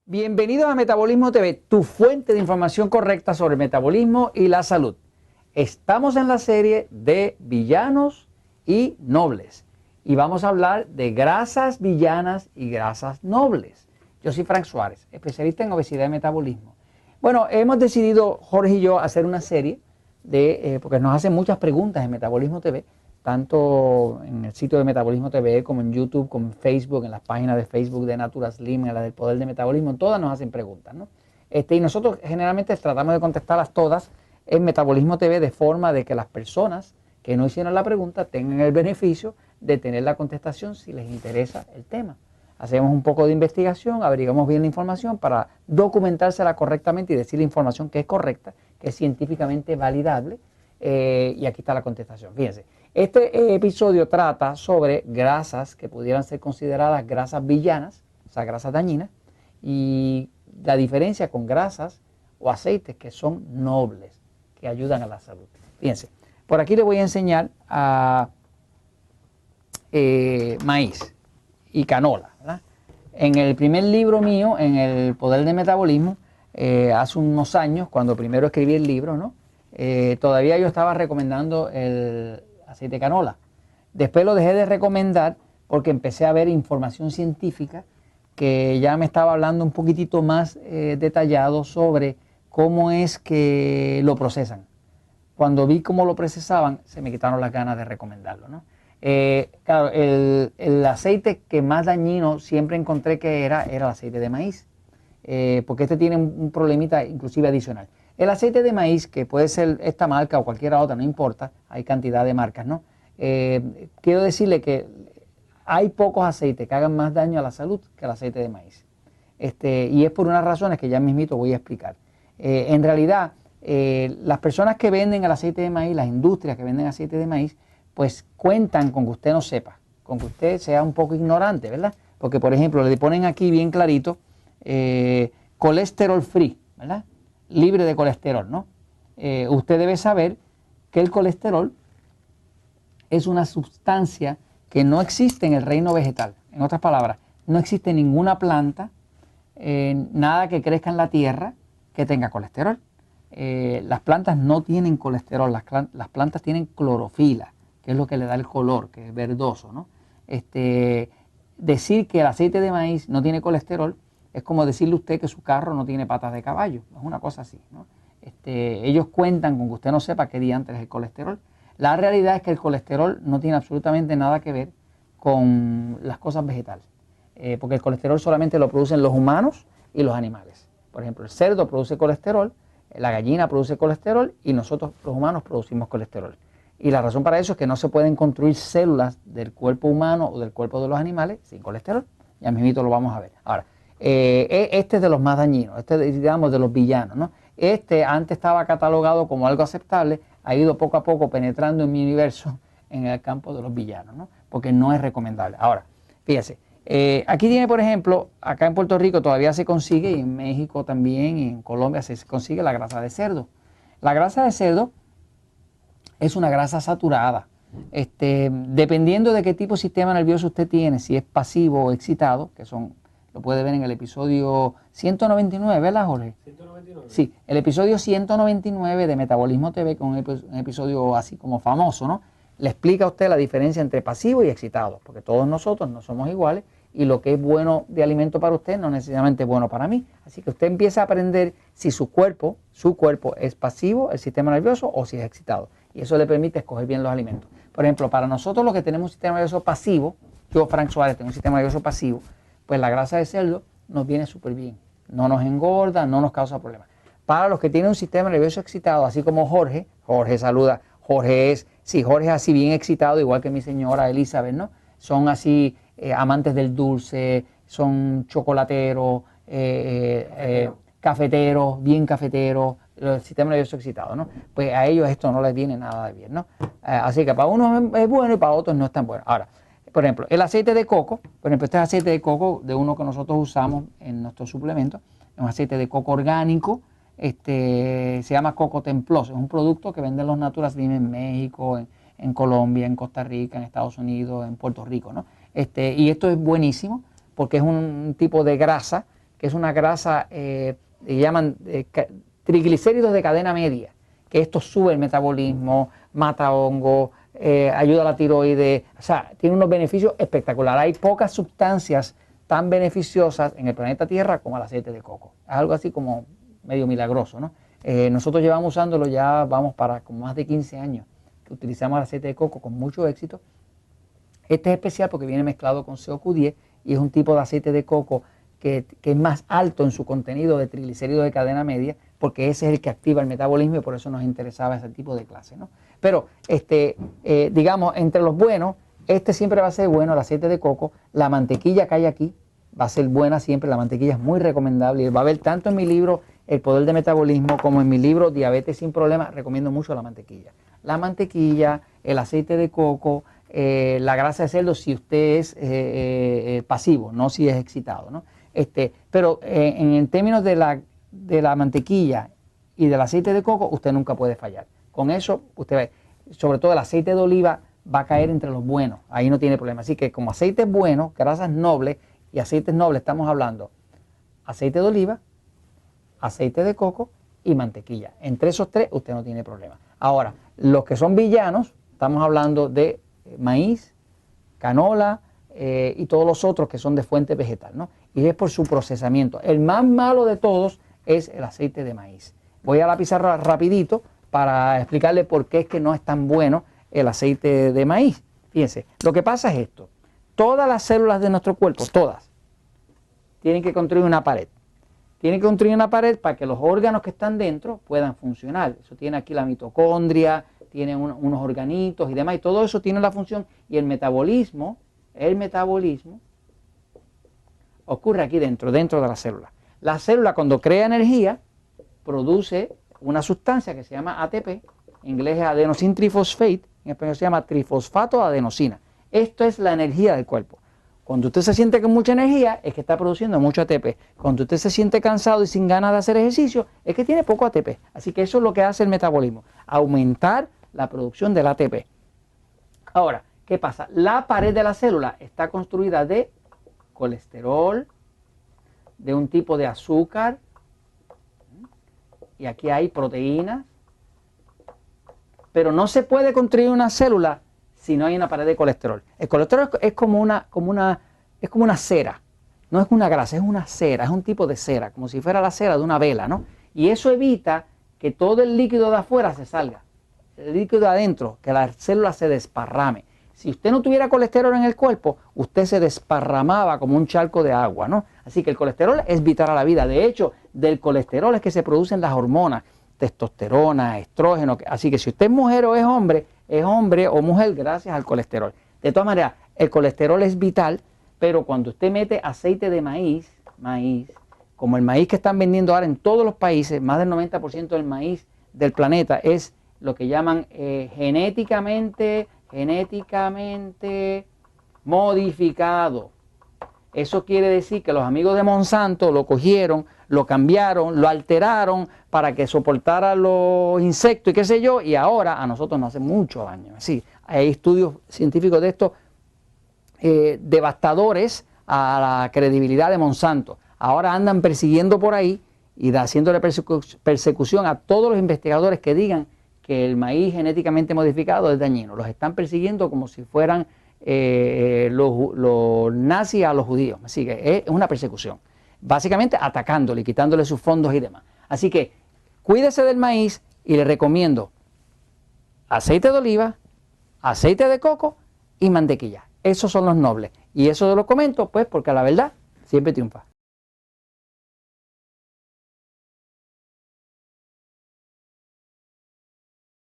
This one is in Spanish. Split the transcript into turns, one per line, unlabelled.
Bienvenidos a Metabolismo TV, tu fuente de información correcta sobre el metabolismo y la salud. Estamos en la serie de villanos y nobles y vamos a hablar de grasas villanas y grasas nobles. Yo soy Frank Suárez, especialista en obesidad y metabolismo. Bueno, hemos decidido, Jorge y yo, hacer una serie porque nos hacen muchas preguntas en Metabolismo TV, tanto en el sitio de Metabolismo TV como en YouTube, como en Facebook, en las páginas de Facebook de Natura Slim, en la del Poder de Metabolismo, todas nos hacen preguntas, ¿no? Y nosotros generalmente tratamos de contestarlas todas en Metabolismo TV de forma de que las personas que no hicieron la pregunta tengan el beneficio de tener la contestación si les interesa el tema. Hacemos un poco de investigación, averiguamos bien la información para documentársela correctamente y decir la información que es correcta, que es científicamente validable, y aquí está la contestación. Fíjense, este episodio trata sobre grasas que pudieran ser consideradas grasas villanas, o sea, grasas dañinas, y la diferencia con grasas o aceites que son nobles, que ayudan a la salud. Fíjense, por aquí les voy a enseñar a maíz y canola, ¿verdad? En el primer libro mío, en El Poder del Metabolismo, hace unos años, cuando primero escribí el libro, ¿no? Todavía yo estaba recomendando el aceite de canola. Después lo dejé de recomendar porque empecé a ver información científica que ya me estaba hablando un poquitito más detallado sobre cómo es que lo procesan. Cuando vi cómo lo procesaban, se me quitaron las ganas de recomendarlo, ¿no? Claro, el aceite que más dañino siempre encontré que era el aceite de maíz, porque este tiene un problemita inclusive adicional. El aceite de maíz, que puede ser esta marca o cualquier otra, no importa, hay cantidad de marcas, ¿no? Quiero decirle que hay pocos aceites que hagan más daño a la salud que el aceite de maíz. Y es por unas razones que ya mismito voy a explicar. En realidad, las personas que venden el aceite de maíz, las industrias que venden aceite de maíz, pues cuentan con que usted no sepa, con que usted sea un poco ignorante, ¿verdad? Porque, por ejemplo, le ponen aquí bien clarito, colesterol free, ¿verdad? Libre de colesterol, ¿no? Usted debe saber que el colesterol es una sustancia que no existe en el reino vegetal. En otras palabras, no existe ninguna planta, nada que crezca en la tierra que tenga colesterol. Las plantas no tienen colesterol, las plantas tienen clorofila, que es lo que le da el color, que es verdoso, ¿no? Decir que el aceite de maíz no tiene colesterol es como decirle a usted que su carro no tiene patas de caballo, es una cosa así, ¿no? Ellos cuentan con que usted no sepa qué diantres es el colesterol. La realidad es que el colesterol no tiene absolutamente nada que ver con las cosas vegetales, porque el colesterol solamente lo producen los humanos y los animales. Por ejemplo, el cerdo produce colesterol, la gallina produce colesterol y nosotros los humanos producimos colesterol. Y la razón para eso es que no se pueden construir células del cuerpo humano o del cuerpo de los animales sin colesterol. Ya mismito lo vamos a ver. Ahora, este es de los más dañinos, digamos de los villanos, ¿no? Antes estaba catalogado como algo aceptable, ha ido poco a poco penetrando en mi universo en el campo de los villanos, ¿no? Porque no es recomendable. Ahora, fíjese, aquí tiene, por ejemplo, acá en Puerto Rico todavía se consigue, y en México también, y en Colombia se consigue la grasa de cerdo. La grasa de cerdo es una grasa saturada. Dependiendo de qué tipo de sistema nervioso usted tiene, si es pasivo o excitado, que lo puede ver en el episodio 199, ¿verdad, Jorge? 199. Sí, el episodio 199 de Metabolismo TV, que es un episodio así como famoso, ¿no? Le explica a usted la diferencia entre pasivo y excitado, porque todos nosotros no somos iguales y lo que es bueno de alimento para usted no necesariamente es bueno para mí. Así que usted empieza a aprender si su cuerpo es pasivo, el sistema nervioso, o si es excitado. Y eso le permite escoger bien los alimentos. Por ejemplo, para nosotros los que tenemos un sistema nervioso pasivo, yo, Frank Suárez, tengo un sistema nervioso pasivo, pues la grasa de cerdo nos viene súper bien. No nos engorda, no nos causa problemas. Para los que tienen un sistema nervioso excitado, así como Jorge saluda, Jorge es así bien excitado, igual que mi señora Elizabeth, ¿no? Son así amantes del dulce, son chocolateros, cafeteros, bien cafeteros, el sistema nervioso excitado, ¿no? Pues a ellos esto no les viene nada de bien, ¿no? Así que para unos es bueno y para otros no es tan bueno. Ahora, por ejemplo, el aceite de coco, por ejemplo, este es aceite de coco de uno que nosotros usamos en nuestros suplementos, es un aceite de coco orgánico, se llama coco temploso, es un producto que venden los Natura Slim en México, en Colombia, en Costa Rica, en Estados Unidos, en Puerto Rico, ¿no? Y esto es buenísimo porque es un tipo de grasa que es una grasa, le llaman triglicéridos de cadena media, que esto sube el metabolismo, mata hongos, ayuda a la tiroides, o sea, tiene unos beneficios espectaculares. Hay pocas sustancias tan beneficiosas en el planeta Tierra como el aceite de coco. Es algo así como medio milagroso, ¿no? Nosotros llevamos usándolo ya, vamos para como más de 15 años, que utilizamos el aceite de coco con mucho éxito. Este es especial porque viene mezclado con CoQ10 y es un tipo de aceite de coco que es más alto en su contenido de triglicéridos de cadena media, porque ese es el que activa el metabolismo y por eso nos interesaba ese tipo de clase, ¿no? Pero, digamos, entre los buenos, este siempre va a ser bueno, el aceite de coco. La mantequilla que hay aquí va a ser buena siempre, la mantequilla es muy recomendable y va a haber tanto en mi libro El Poder de Metabolismo como en mi libro Diabetes sin Problemas, recomiendo mucho la mantequilla. La mantequilla, el aceite de coco, la grasa de cerdo si usted es pasivo, no si es excitado, ¿no? Pero en términos de la mantequilla y del aceite de coco, usted nunca puede fallar. Con eso, usted ve, sobre todo el aceite de oliva va a caer entre los buenos, ahí no tiene problema. Así que como aceites buenos, grasas nobles y aceites nobles, estamos hablando aceite de oliva, aceite de coco y mantequilla. Entre esos tres usted no tiene problema. Ahora, los que son villanos, estamos hablando de maíz, canola y todos los otros que son de fuente vegetal, ¿no? Y es por su procesamiento. El más malo de todos es el aceite de maíz. Voy a la pizarra rapidito para explicarle por qué es que no es tan bueno el aceite de maíz. Fíjense, lo que pasa es esto. Todas las células de nuestro cuerpo, todas, tienen que construir una pared. Tienen que construir una pared para que los órganos que están dentro puedan funcionar. Eso tiene aquí la mitocondria, tiene unos organitos y demás, y todo eso tiene la función. Y el metabolismo ocurre aquí dentro de la célula. La célula cuando crea energía produce una sustancia que se llama ATP, en inglés es adenosine trifosfate, en español se llama trifosfato de adenosina. Esto es la energía del cuerpo. Cuando usted se siente con mucha energía es que está produciendo mucho ATP. Cuando usted se siente cansado y sin ganas de hacer ejercicio es que tiene poco ATP. Así que eso es lo que hace el metabolismo, aumentar la producción del ATP. Ahora, ¿qué pasa? La pared de la célula está construida de colesterol, de un tipo de azúcar, y aquí hay proteínas, pero no se puede construir una célula si no hay una pared de colesterol. El colesterol es como una cera, no es una grasa, es una cera, es un tipo de cera, como si fuera la cera de una vela, ¿no? Y eso evita que todo el líquido de afuera se salga, el líquido de adentro, que la célula se desparrame. Si usted no tuviera colesterol en el cuerpo, usted se desparramaba como un charco de agua, ¿no? Así que el colesterol es vital a la vida. De hecho, del colesterol es que se producen las hormonas, testosterona, estrógeno. Así que si usted es mujer o es hombre o mujer gracias al colesterol. De todas maneras, el colesterol es vital, pero cuando usted mete aceite de maíz, como el maíz que están vendiendo ahora en todos los países, más del 90% del maíz del planeta es lo que llaman genéticamente modificado. Eso quiere decir que los amigos de Monsanto lo cogieron, lo cambiaron, lo alteraron para que soportara los insectos y qué sé yo, y ahora a nosotros nos hace mucho daño. Sí, hay estudios científicos de esto devastadores a la credibilidad de Monsanto. Ahora andan persiguiendo por ahí y haciéndole persecución a todos los investigadores que digan que el maíz genéticamente modificado es dañino. Los están persiguiendo como si fueran los nazis a los judíos. Así que es una persecución. Básicamente atacándole, quitándole sus fondos y demás. Así que cuídese del maíz y le recomiendo aceite de oliva, aceite de coco y mantequilla. Esos son los nobles. Y eso lo comento pues porque la verdad siempre triunfa.